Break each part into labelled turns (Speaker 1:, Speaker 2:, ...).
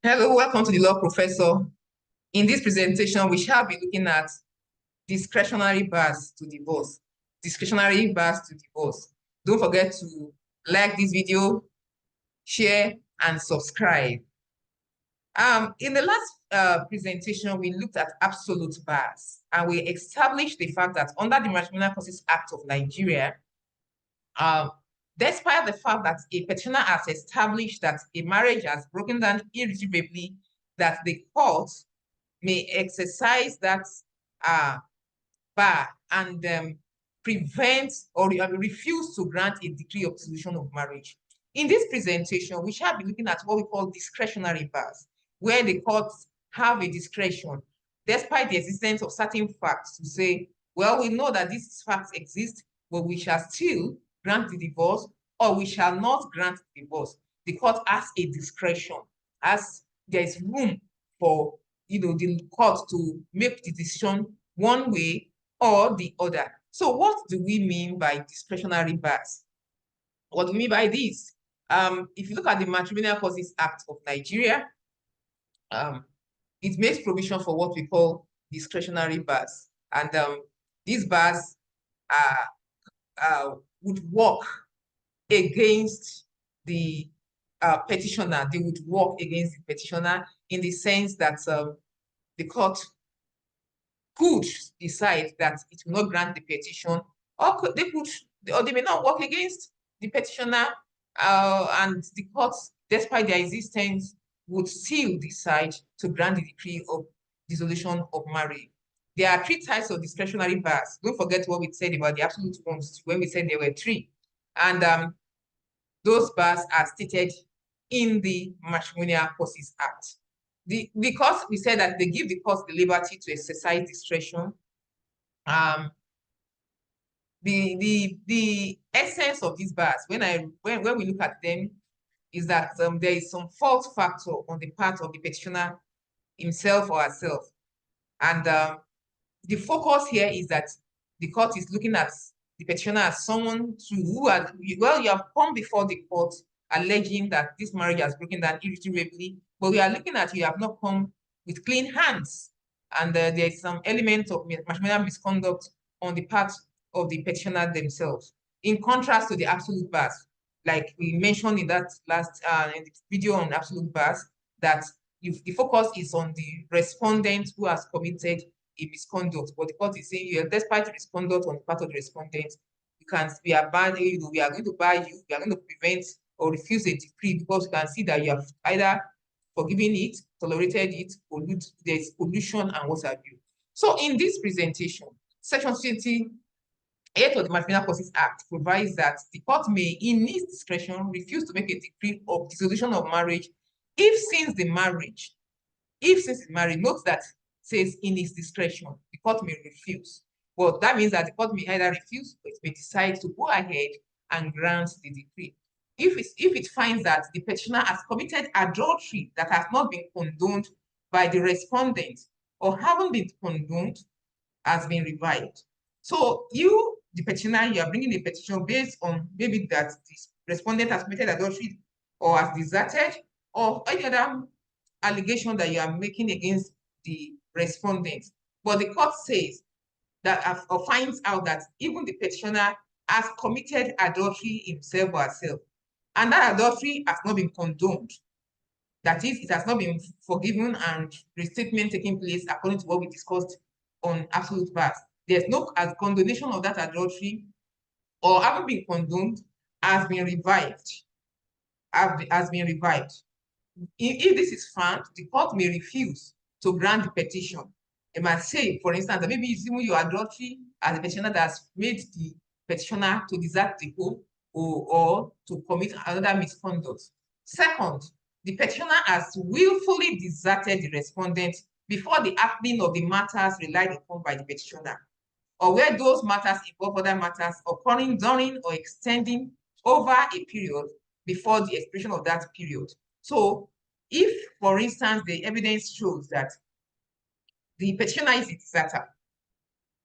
Speaker 1: Hello, welcome to the Law Professor. In this presentation, we shall be looking at discretionary bars to divorce. Discretionary bars to divorce. Don't forget to like this video, share, and subscribe. In the last presentation, we looked at absolute bars, and we established the fact that under the Matrimonial Causes Act of Nigeria, despite the fact that a petitioner has established that a marriage has broken down irretrievably, that the court may exercise that bar and prevent or refuse to grant a decree of dissolution of marriage. In this presentation, we shall be looking at what we call discretionary bars, where the courts have a discretion, despite the existence of certain facts, to say, well, we know that these facts exist, but we shall still grant the divorce, or we shall not grant the divorce. The court has a discretion, as there is room for the court to make the decision one way or the other. So what do we mean by discretionary bars? What do we mean by this? If you look at the Matrimonial Causes Act of Nigeria, it makes provision for what we call discretionary bars. And these bars would work against the petitioner. They would work against the petitioner in the sense that the court could decide that it will not grant the petition, or they may not work against the petitioner, and the courts, despite their existence, would still decide to grant the decree of dissolution of marriage. There are three types of discretionary bars. Don't forget what we said about the absolute ones when we said there were three. And those bars are stated in the Matrimonial Causes Act. Because we said that they give the court the liberty to exercise discretion, the essence of these bars, when we look at them, is that there is some fault factor on the part of the petitioner himself or herself. And the focus here is that the court is looking at the petitioner as someone who had, well, you have come before the court alleging that this marriage has broken down irretrievably, but we are looking at you have not come with clean hands. And there is some element of matrimonial misconduct on the part of the petitioner themselves, in contrast to the absolute bars. Like we mentioned in that last in the video on absolute bars, that the focus is on the respondent who has committed a misconduct, but the court is saying, despite the misconduct on the part of the respondent, we are going to bar you, we are going to prevent or refuse a decree because you can see that you have either forgiven it, tolerated it, or there's pollution and what have you. So in this presentation, Section 28 of the Matrimonial Causes Act provides that the court may, in its discretion, refuse to make a decree of dissolution of marriage if since the marriage, note that says in its discretion, the court may refuse. Well, that means that the court may either refuse or it may decide to go ahead and grant the decree. If it finds that the petitioner has committed adultery that has not been condoned by the respondent or haven't been condoned, has been revived. So you, the petitioner, you are bringing a petition based on maybe that the respondent has committed adultery or has deserted or any other allegation that you are making against the respondent. But the court says that or finds out that even the petitioner has committed adultery himself or herself, and that adultery has not been condoned. That is, it has not been forgiven and restatement taking place according to what we discussed on absolute bars. There's no condonation of that adultery or having been condoned has been revived. Has been revived. If this is found, the court may refuse to grant the petition. It might say, for instance, that maybe it's even your adultery as a petitioner that has made the petitioner to desert the home or to commit another misconduct. Second, the petitioner has willfully deserted the respondent before the happening of the matters relied upon by the petitioner, or where those matters involve other matters occurring during or extending over a period before the expiration of that period. So if, for instance, the evidence shows that the petitioner is a deserter,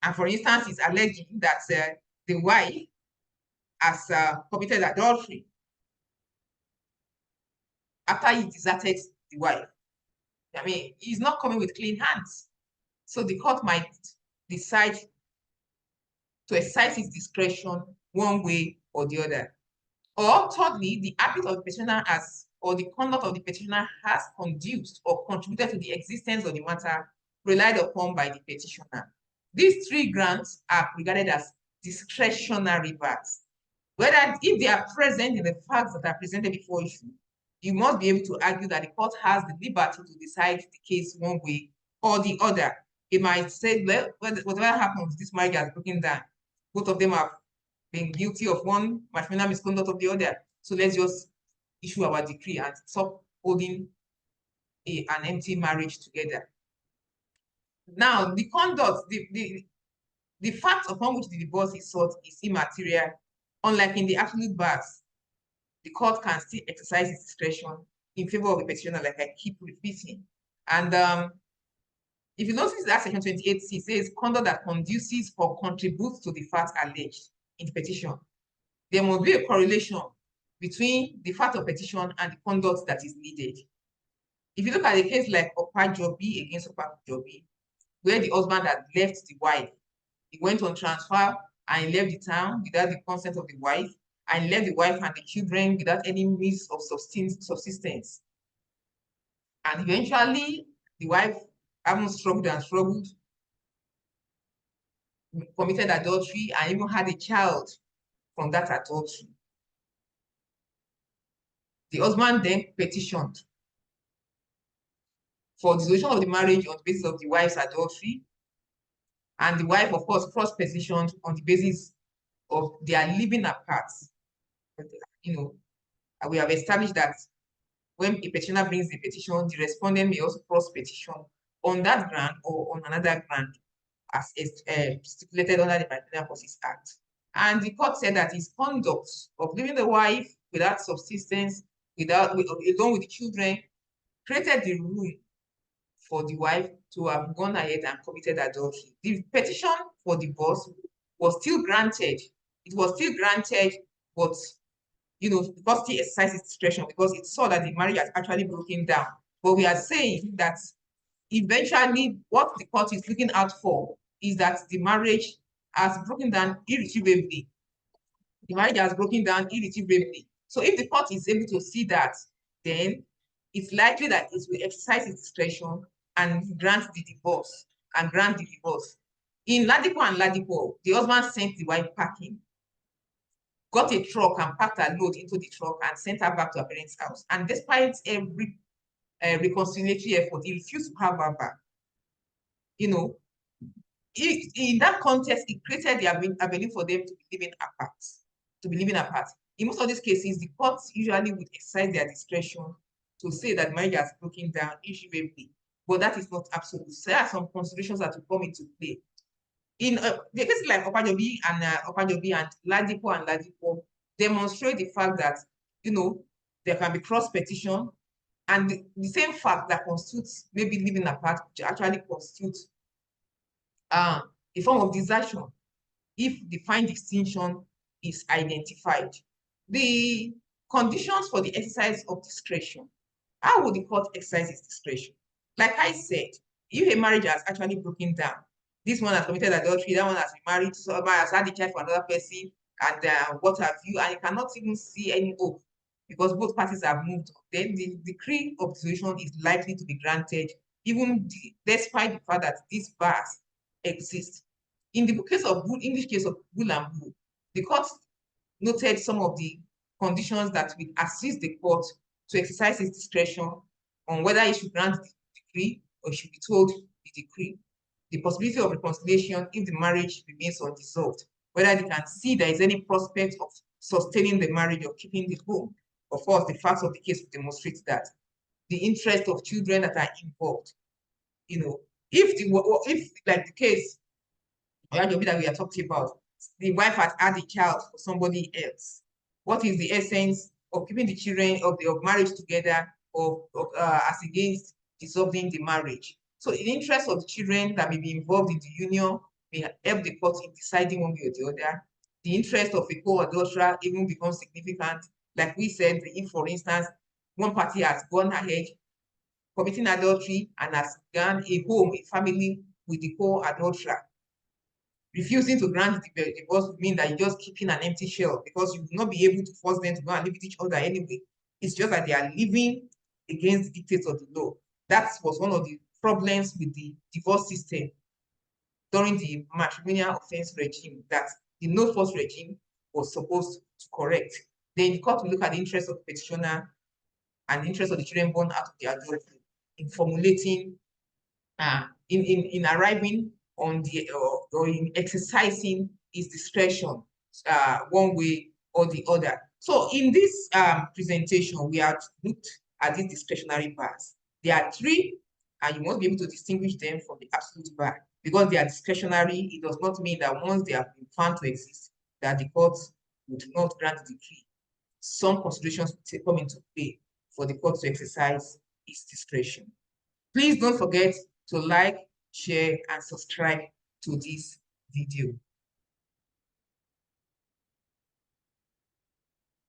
Speaker 1: and for instance, is alleging that the wife has committed adultery after he deserted the wife, I mean, he's not coming with clean hands. So the court might decide to exercise its discretion one way or the other. Or thirdly, the habit of the petitioner has, or the conduct of the petitioner has conduced or contributed to the existence of the matter relied upon by the petitioner. These three grounds are regarded as discretionary bars. Whether if they are present in the facts that are presented before you must be able to argue that the court has the liberty to decide the case one way or the other. It might say, well, whatever happens, this marriage has broken down. Both of them have been guilty of one matrimonial misconduct of the other. So let's just issue our decree and stop holding an empty marriage together. Now, the conduct, the fact upon which the divorce is sought is immaterial. Unlike in the absolute bars, the court can still exercise its discretion in favor of the petitioner, like I keep repeating. And if you notice that section 28C says conduct that conduces or contributes to the facts alleged in the petition, there must be a correlation between the fact of petition and the conduct that is needed. If you look at a case like Opajobi against Opajobi, where the husband had left the wife, he went on transfer and he left the town without the consent of the wife, and left the wife and the children without any means of subsistence. And eventually, the wife, having struggled and struggled, committed adultery and even had a child from that adultery. The husband then petitioned for dissolution of the marriage on the basis of the wife's adultery. And the wife, of course, cross-petitioned on the basis of their living apart. You know, we have established that when a petitioner brings the petition, the respondent may also cross-petition on that ground or on another ground as stipulated under the Matrimonial Causes Act. And the court said that his conduct of leaving the wife without subsistence, along with the children, created the room for the wife to have gone ahead and committed adultery. The petition for divorce was still granted. It was still granted, but the court still exercised its discretion because it saw that the marriage has actually broken down. But we are saying that eventually what the court is looking out for is that the marriage has broken down irretrievably. The marriage has broken down irretrievably. So if the court is able to see that, then it's likely that it will exercise its discretion and grant the divorce. In Ladipo and Ladipo, the husband sent the wife packing, got a truck and packed her load into the truck and sent her back to her parents' house. And despite every reconciliatory effort, he refused to have her back. In that context, it created the avenue for them to be living apart. In most of these cases, the courts usually would exercise their discretion to say that marriage has broken down irretrievably, but that is not absolute. So there are some considerations that will come into play. In the cases like Opajobi and Ladipo demonstrate the fact that there can be cross petition, and the same fact that constitutes maybe living apart actually constitutes a form of desertion if the fine distinction is identified. The conditions for the exercise of discretion. How would the court exercise its discretion? Like I said, if a marriage has actually broken down, this one has committed adultery, that one has been married to somebody, has had a child for another person, and what have you, and you cannot even see any hope because both parties have moved on, then the decree of dissolution is likely to be granted, even despite the fact that these bars exist. In the English case of Bull and Bull, the court noted some of the conditions that will assist the court to exercise its discretion on whether it should grant the decree or should be told the decree. The possibility of reconciliation if the marriage remains undissolved, whether they can see there is any prospect of sustaining the marriage or keeping the home. Of course, the facts of the case will demonstrate that. The interest of children that are involved. If like the case that we are talking about, the wife had a child for somebody else, what is the essence of keeping the children of marriage together as against dissolving the marriage? So in the interest of the children that may be involved in the union may help the court in deciding one way or the other. The interest of a co-adulterer even becomes significant. Like we said, if, for instance, one party has gone ahead committing adultery and has begun a home, a family with the co-adulterer. Refusing to grant the divorce would mean that you're just keeping an empty shell, because you will not be able to force them to go and live with each other anyway. It's just that they are living against the dictates of the law. That was one of the problems with the divorce system during the matrimonial offense regime that the no force regime was supposed to correct. Then the court will look at the interest of the petitioner and the interest of the children born out of the adultery in formulating, in arriving on the or in exercising his discretion one way or the other. So in this presentation, we have looked at these discretionary bars. There are three, and you must be able to distinguish them from the absolute bar. Because they are discretionary, it does not mean that once they have been found to exist, that the court would not grant the decree. Some considerations will come into play for the court to exercise its discretion. Please don't forget to like, share, and subscribe to this video.